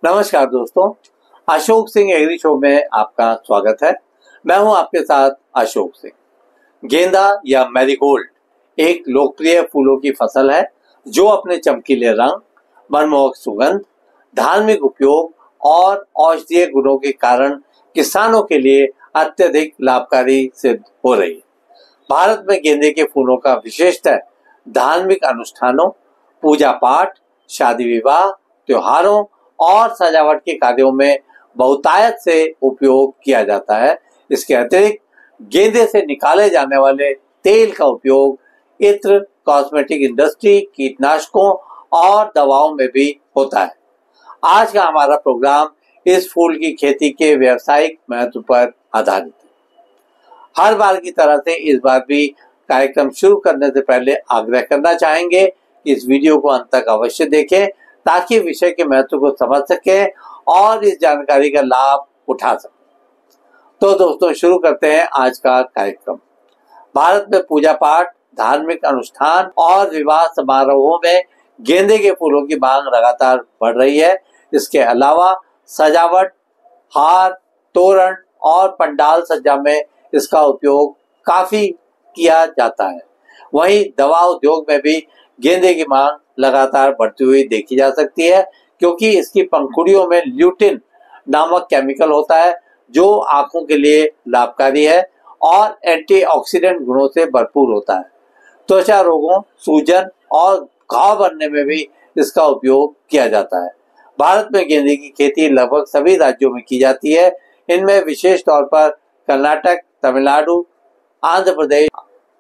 नमस्कार दोस्तों, Ashok Singh agree show में आपका स्वागत है। मैं हूं आपके साथ अशोक सिंह। गेंदा या मैरीगोल्ड एक लोकप्रिय फूलों की फसल है जो अपने चमकीले रंग, मनमोहक सुगंध, धार्मिक उपयोग और औषधीय गुणों के कारण किसानों के लिए अत्यधिक लाभकारी सिद्ध हो रही है। भारत में गेंदे के फूलों का विशेषतः धार्मिक अनुष्ठानों, पूजा पाठ, शादी विवाह, त्योहारों और सजावट के कार्यों में बहुतायत से उपयोग किया जाता है। इसके अतिरिक्त गेंदे से निकाले जाने वाले तेल का उपयोग इत्र, कॉस्मेटिक इंडस्ट्री, कीटनाशकों और दवाओं में भी होता है। आज का हमारा प्रोग्राम इस फूल की खेती के व्यावसायिक महत्व पर आधारित है। हर बार की तरह से इस बार भी कार्यक्रम शुरू करने से पहले आग्रह करना चाहेंगे कि इस वीडियो को अंत तक अवश्य देखें ताकि विषय के महत्व को समझ सकें और इस जानकारी का लाभ उठा सकें। तो दोस्तों, शुरू करते हैं आज का कार्यक्रम। भारत में पूजा पाठ, धार्मिक अनुष्ठान और विवाह समारोहों में गेंदे के फूलों की मांग लगातार बढ़ रही है। इसके अलावा सजावट, हार, तोरण और पंडाल सज्जा में इसका उपयोग काफी किया जाता है। वहीं दवा उद्योग में भी गेंदे की मांग लगातार बढ़ती हुई देखी जा सकती है, क्योंकि इसकी पंखुड़ियों में ल्यूटिन नामक केमिकल होता है जो आंखों के लिए लाभकारी है और एंटीऑक्सीडेंट गुणों से भरपूर होता है। त्वचा रोगों, सूजन और घाव बनने में भी इसका उपयोग किया जाता है। भारत में गेंदे की खेती लगभग सभी राज्यों में की जाती है। इनमें विशेष तौर पर कर्नाटक, तमिलनाडु, आंध्र प्रदेश,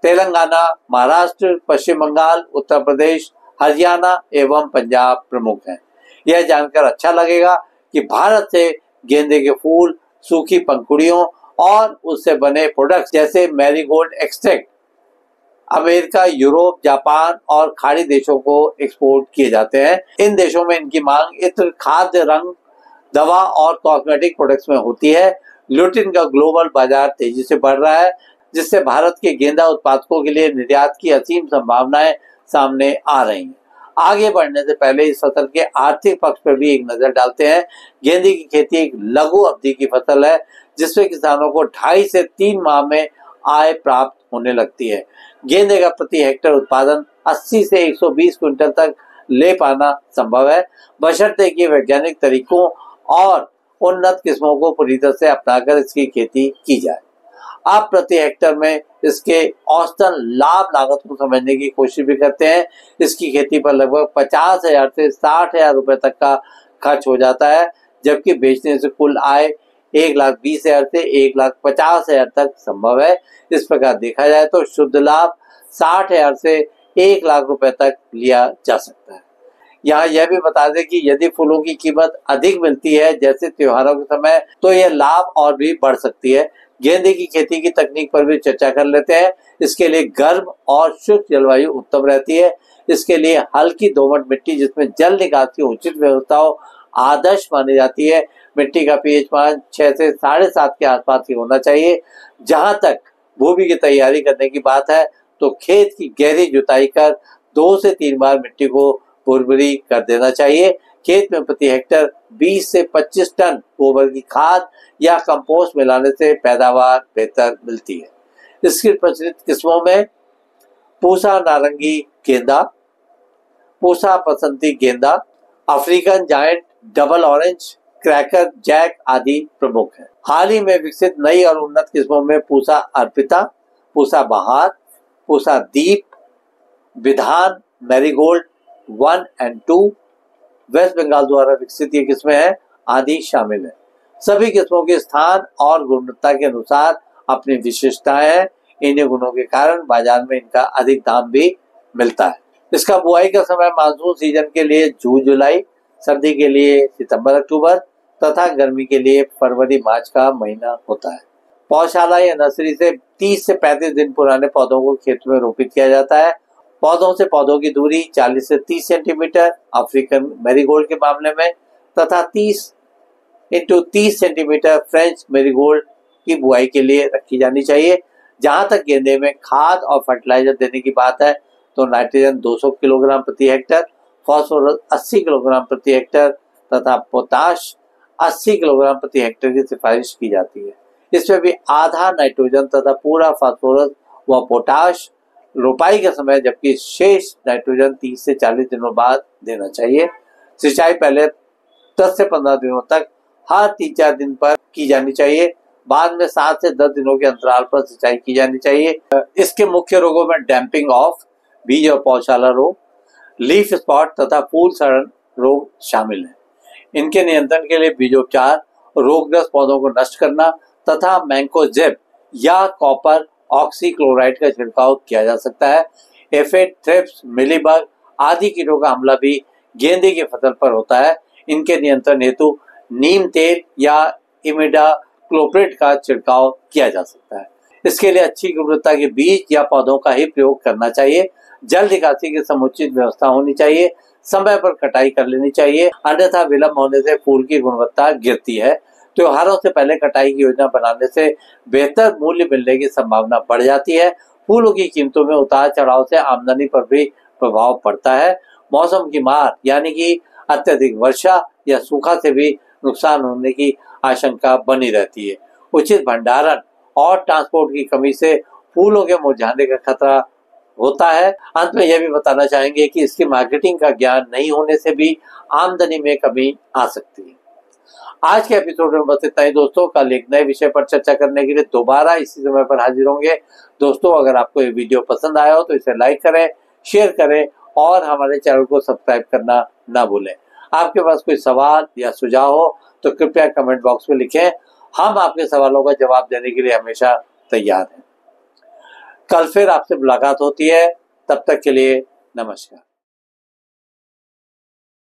तेलंगाना, महाराष्ट्र, पश्चिम बंगाल, उत्तर प्रदेश, हरियाणा एवं पंजाब प्रमुख हैं। यह जानकर अच्छा लगेगा कि भारत से गेंदे के फूल, सूखी पंखुड़ियों और उससे बने प्रोडक्ट्स जैसे marigold extract America, Europe, Japan और खाड़ी देशों को एक्सपोर्ट किए जाते हैं। इन देशों में इनकी मांग इत्र, खाद्य, रंग, दवा और कॉस्मेटिक प्रोडक्ट्स में होती है। ल्यूटिन का ग्लोबल बाजार तेजी से बढ़ रहा है, जिससे भारत के गेंदा उत्पादकों के लिए निर्यात की असीम संभावनाएं सामने आ रही हैं। आगे बढ़ने से पहले इस फसल के आर्थिक पक्ष पर भी एक नजर डालते हैं। गेंदे की खेती एक लघु अवधि की फसल है, जिसमें किसानों को 2.5 से 3 माह में आय प्राप्त होने लगती है। गेंदे का प्रति हेक्टेयर उत्पादन 80 से 120 क्विंटल तक ले पाना संभव है, बशर्ते कि वैज्ञानिक तरीकों और उन्नत किस्मों को पूरी तरह से अपनाकर इसकी खेती की जाए। आप प्रति हेक्टेयर में इसके औसतन लाभ लागत को समझने की कोशिश भी करते हैं। इसकी खेती पर लगभग 50,000 से 60,000 रुपए तक का खर्च हो जाता है, जबकि बेचने से कुल आय 1,20,000 से 1,50,000 तक संभव है। इस प्रकार देखा जाए तो शुद्ध लाभ 60,000 से 1,00,000 रुपए तक लिया जा सकता है। यहाँ यह भी बता दें कि यदि फूलों की कीमत अधिक मिलती है, जैसे त्योहारों के समय, तो यह लाभ और भी बढ़ सकती है। गेंदे की खेती की तकनीक पर भी चर्चा कर लेते हैं। इसके लिए गर्म और शुष्क जलवायु उत्तम रहती है। इसके लिए हल्की दोमट मिट्टी जिसमें जल निकास की उचित व्यवस्था हो आदर्श मानी जाती है। मिट्टी का पीएच मान 6 से 7.5 के आसपास ही होना चाहिए। जहां तक भूमि की तैयारी करने की बात है तो खेत की गहरी जुताई कर 2 से 3 बार मिट्टी को भुरभुरी कर देना चाहिए। खेत में प्रति हेक्टेयर 20 से 25 टन गोबर की खाद या कंपोस्ट मिलाने से पैदावार बेहतर मिलती है। इसकी प्रचलित किस्मों में पूसा नारंगी गेंदा, पूसा बसंती गेंदा, African giant, double orange, cracker jack आदि प्रमुख है। हाल ही में विकसित नई और उन्नत किस्मों में पूसा अर्पिता, पूसा बहार, पूसा दीप, विधान, मैरीगोल्ड 1 और 2, वेस्ट बंगाल द्वारा विकसित ये किस्में हैं आदि शामिल है। सभी किस्मों के स्थान और गुणवत्ता के अनुसार अपनी विशेषताएं हैं। इन्हीं गुणों के कारण बाजार में इनका अधिक दाम भी मिलता है। इसका बुआई का समय मानसून सीजन के लिए जून जुलाई, सर्दी के लिए सितंबर अक्टूबर तथा गर्मी के लिए फरवरी मार्च का महीना होता है। पौधशाला या नर्सरी से 30 से 35 दिन पुराने पौधों को खेत में रोपित किया जाता है। पौधों से पौधों की दूरी 40 से 30 सेंटीमीटर अफ्रीकन मैरीगोल्ड के मामले में तथा 30 इंटू 30 सेंटीमीटर फ्रेंच मैरीगोल्ड की बुआई के लिए रखी जानी चाहिए। जहां तक गेंदे में खाद और फर्टिलाइजर देने की बात है तो नाइट्रोजन 200 किलोग्राम प्रति हेक्टेयर, फास्फोरस 80 किलोग्राम प्रति हेक्टेयर तथा पोटाश 80 किलोग्राम प्रति हेक्टेयर की सिफारिश की जाती है। इसमें भी आधा नाइट्रोजन तथा पूरा फास्फोरस व पोटाश रोपाई के समय, जबकि शेष नाइट्रोजन 30 से 40 दिनों बाद देना चाहिए। सिंचाई पहले 10 से 15 दिनों तक हर 3-4 दिन पर की जानी चाहिए। बाद में 7 से 10 दिनों के अंतराल पर सिंचाई की जानी चाहिए। इसके मुख्य रोगों में डैम्पिंग ऑफ, बीज और पौधशाला रोग, लीफ स्पॉट तथा फूल सड़न रोग शामिल है। इनके नियंत्रण के लिए बीजोपचार, रोगग्रस्त पौधों को नष्ट करना तथा मैंकोजेब या कॉपर ऑक्सीक्लोराइड का छिड़काव किया जा सकता है। एफिड, थ्रिप्स, मिलीबग आदि कीटों का हमला भी गेंदे की फसल पर होता है। इनके नियंत्रण हेतु नीम तेल या इमिडाक्लोप्रिड का छिड़काव किया जा सकता है। इसके लिए अच्छी गुणवत्ता के बीज या पौधों का ही प्रयोग करना चाहिए। जल निकासी की समुचित व्यवस्था होनी चाहिए। समय पर कटाई कर लेनी चाहिए, अन्यथा विलंब होने से फूल की गुणवत्ता गिरती है। त्योहारों से पहले कटाई की योजना बनाने से बेहतर मूल्य मिलने की संभावना बढ़ जाती है। फूलों की कीमतों में उतार चढ़ाव से आमदनी पर भी प्रभाव पड़ता है। मौसम की मार यानी कि अत्यधिक वर्षा या सूखा से भी नुकसान होने की आशंका बनी रहती है। उचित भंडारण और ट्रांसपोर्ट की कमी से फूलों के मुरझाने का खतरा होता है। अंत में यह भी बताना चाहेंगे कि इसकी मार्केटिंग का ज्ञान नहीं होने से भी आमदनी में कमी आ सकती है। आज के एपिसोड में बस इतना ही दोस्तों। कल एक नए विषय पर चर्चा करने के लिए दोबारा इसी समय पर हाजिर होंगे। दोस्तों, अगर आपको ये वीडियो पसंद आया हो तो इसे लाइक करें, शेयर करें और हमारे चैनल को सब्सक्राइब करना ना भूलें। आपके पास कोई सवाल या सुझाव हो तो कृपया कमेंट बॉक्स में लिखें। हम आपके सवालों का जवाब देने के लिए हमेशा तैयार हैं। कल फिर आपसे मुलाकात होती है। तब तक के लिए नमस्कार।